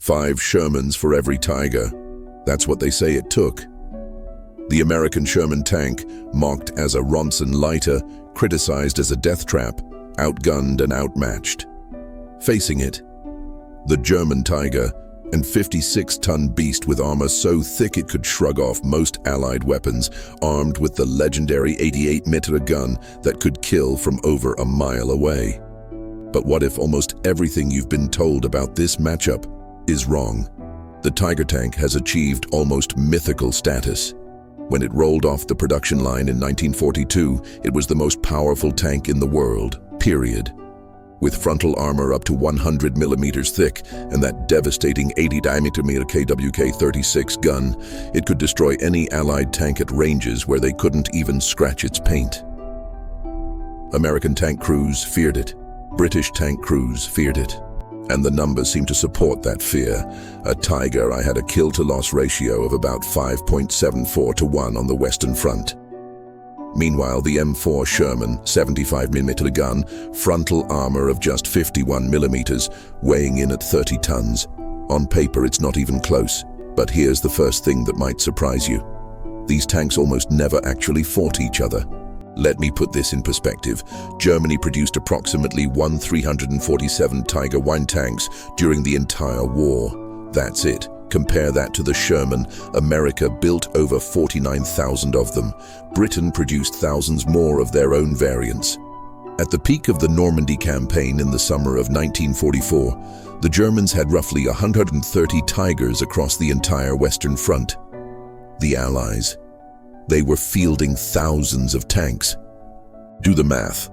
5 Shermans for every Tiger. That's what they say it took. The American Sherman tank, mocked as a Ronson lighter, criticized as a death trap, outgunned and outmatched. Facing it, the German Tiger, an 56-ton beast with armor so thick it could shrug off most Allied weapons, armed with the legendary 88mm gun that could kill from over a mile away. But what if almost everything you've been told about this matchup is wrong? The Tiger tank has achieved almost mythical status. When it rolled off the production line in 1942, it was the most powerful tank in the world, period. With frontal armor up to 100 millimeters thick and that devastating 80mm KWK-36 gun, it could destroy any Allied tank at ranges where they couldn't even scratch its paint. American tank crews feared it. British tank crews feared it. And the numbers seem to support that fear. A Tiger, I had a kill-to-loss ratio of about 5.74 to 1 on the Western Front. Meanwhile, the M4 Sherman 75mm gun, frontal armor of just 51mm, weighing in at 30 tons. On paper, it's not even close. But here's the first thing that might surprise you. These tanks almost never actually fought each other. Let me put this in perspective. Germany produced approximately 1,347 Tiger I tanks during the entire war. That's it. Compare that to the Sherman. America built over 49,000 of them. Britain produced thousands more of their own variants. At the peak of the Normandy campaign in the summer of 1944, the Germans had roughly 130 Tigers across the entire Western Front. The Allies, they were fielding thousands of tanks. Do the math.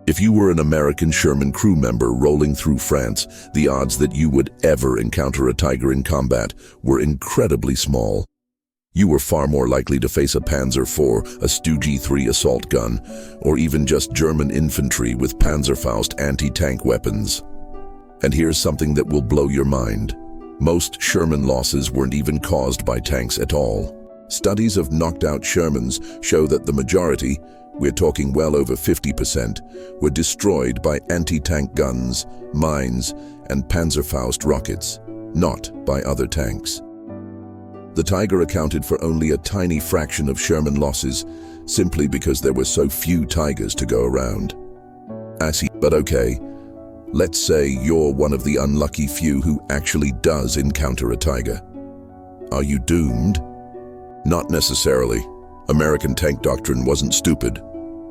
If you were an American Sherman crew member rolling through France, the odds that you would ever encounter a Tiger in combat were incredibly small. You were far more likely to face a Panzer IV, a Stu G3 assault gun, or even just German infantry with Panzerfaust anti-tank weapons. And here's something that will blow your mind. Most Sherman losses weren't even caused by tanks at all. Studies of knocked-out Shermans show that the majority, we're talking well over 50%, were destroyed by anti-tank guns, mines, and Panzerfaust rockets, not by other tanks. The Tiger accounted for only a tiny fraction of Sherman losses, simply because there were so few Tigers to go around. But okay, let's say you're one of the unlucky few who actually does encounter a Tiger. Are you doomed? Not necessarily. American tank doctrine wasn't stupid.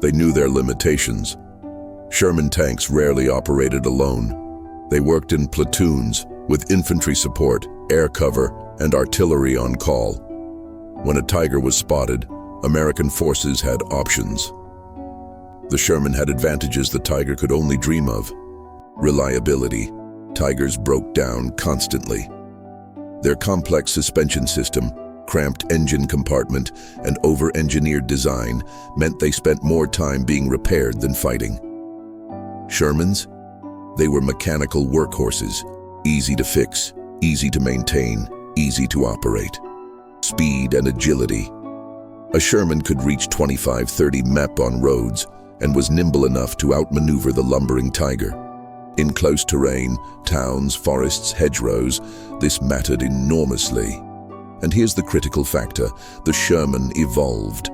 They knew their limitations. Sherman tanks rarely operated alone. They worked in platoons, with infantry support, air cover, and artillery on call. When a Tiger was spotted, American forces had options. The Sherman had advantages the Tiger could only dream of. Reliability. Tigers broke down constantly. Their complex suspension system, cramped engine compartment, and over-engineered design meant they spent more time being repaired than fighting. Shermans? They were mechanical workhorses, easy to fix, easy to maintain, easy to operate. Speed and agility. A Sherman could reach 25-30 mph on roads and was nimble enough to outmaneuver the lumbering Tiger. In close terrain, towns, forests, hedgerows, this mattered enormously. And here's the critical factor: the Sherman evolved.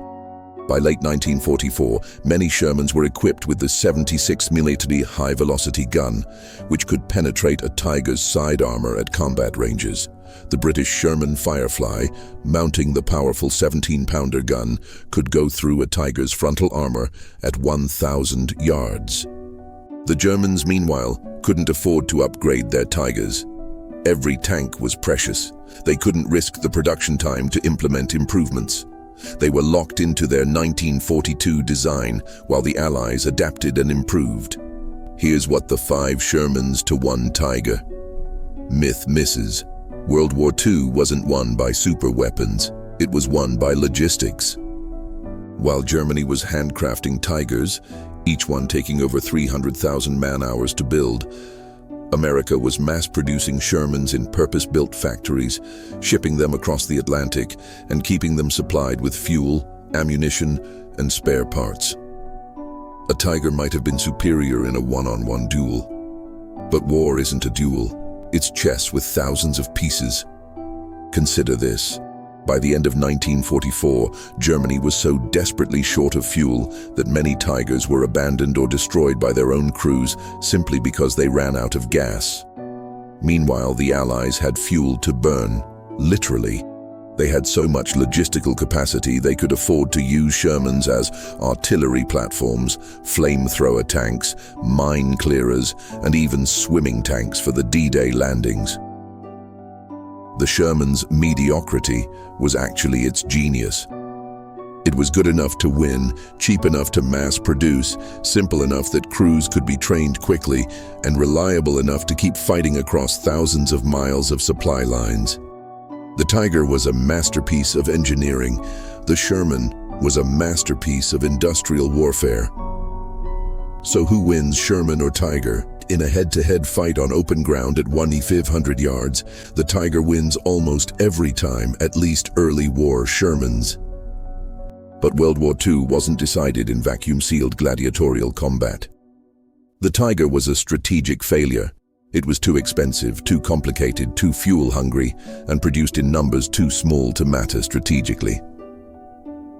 By late 1944, many Shermans were equipped with the 76mm high-velocity gun, which could penetrate a Tiger's side armor at combat ranges. The British Sherman Firefly, mounting the powerful 17-pounder gun, could go through a Tiger's frontal armor at 1,000 yards. The Germans, meanwhile, couldn't afford to upgrade their Tigers. Every tank was precious. They couldn't risk the production time to implement improvements. They were locked into their 1942 design while the Allies adapted and improved. Here's what the 5 Shermans to 1 Tiger. Myth misses. World War II wasn't won by super weapons. It was won by logistics. While Germany was handcrafting Tigers, each one taking over 300,000 man-hours to build, America was mass-producing Shermans in purpose-built factories, shipping them across the Atlantic and keeping them supplied with fuel, ammunition, and spare parts. A Tiger might have been superior in a one-on-one duel. But war isn't a duel. its chest with thousands of pieces. Consider this. By the end of 1944, Germany was so desperately short of fuel that many Tigers were abandoned or destroyed by their own crews simply because they ran out of gas. Meanwhile, the Allies had fuel to burn, literally. They had so much logistical capacity they could afford to use Shermans as artillery platforms, flamethrower tanks, mine clearers, and even swimming tanks for the D-Day landings. The Sherman's mediocrity was actually its genius. It was good enough to win, cheap enough to mass produce, simple enough that crews could be trained quickly, and reliable enough to keep fighting across thousands of miles of supply lines. The Tiger was a masterpiece of engineering. The Sherman was a masterpiece of industrial warfare. So who wins, Sherman or Tiger? In a head-to-head fight on open ground at 1,500 yards, the Tiger wins almost every time, at least early war Shermans. But World War II wasn't decided in vacuum-sealed gladiatorial combat. The Tiger was a strategic failure. It was too expensive, too complicated, too fuel-hungry, and produced in numbers too small to matter strategically.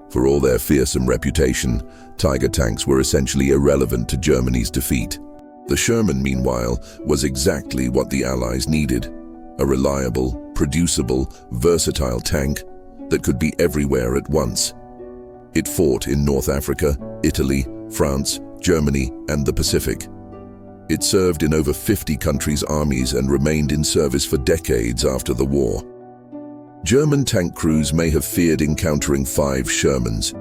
For all their fearsome reputation, Tiger tanks were essentially irrelevant to Germany's defeat. The Sherman, meanwhile, was exactly what the Allies needed: a reliable, producible, versatile tank that could be everywhere at once. It fought in North Africa, Italy, France, Germany, and the Pacific. It served in over 50 countries' armies and remained in service for decades after the war. German tank crews may have feared encountering 5 Shermans,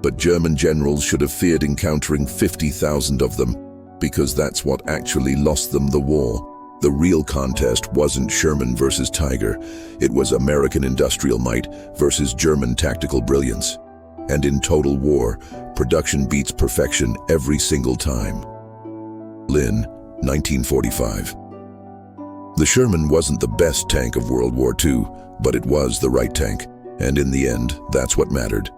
but German generals should have feared encountering 50,000 of them, because that's what actually lost them the war. The real contest wasn't Sherman versus Tiger. It was American industrial might versus German tactical brilliance. And in total war, production beats perfection every single time. Berlin, 1945. The Sherman wasn't the best tank of World War II, but it was the right tank, and in the end, that's what mattered.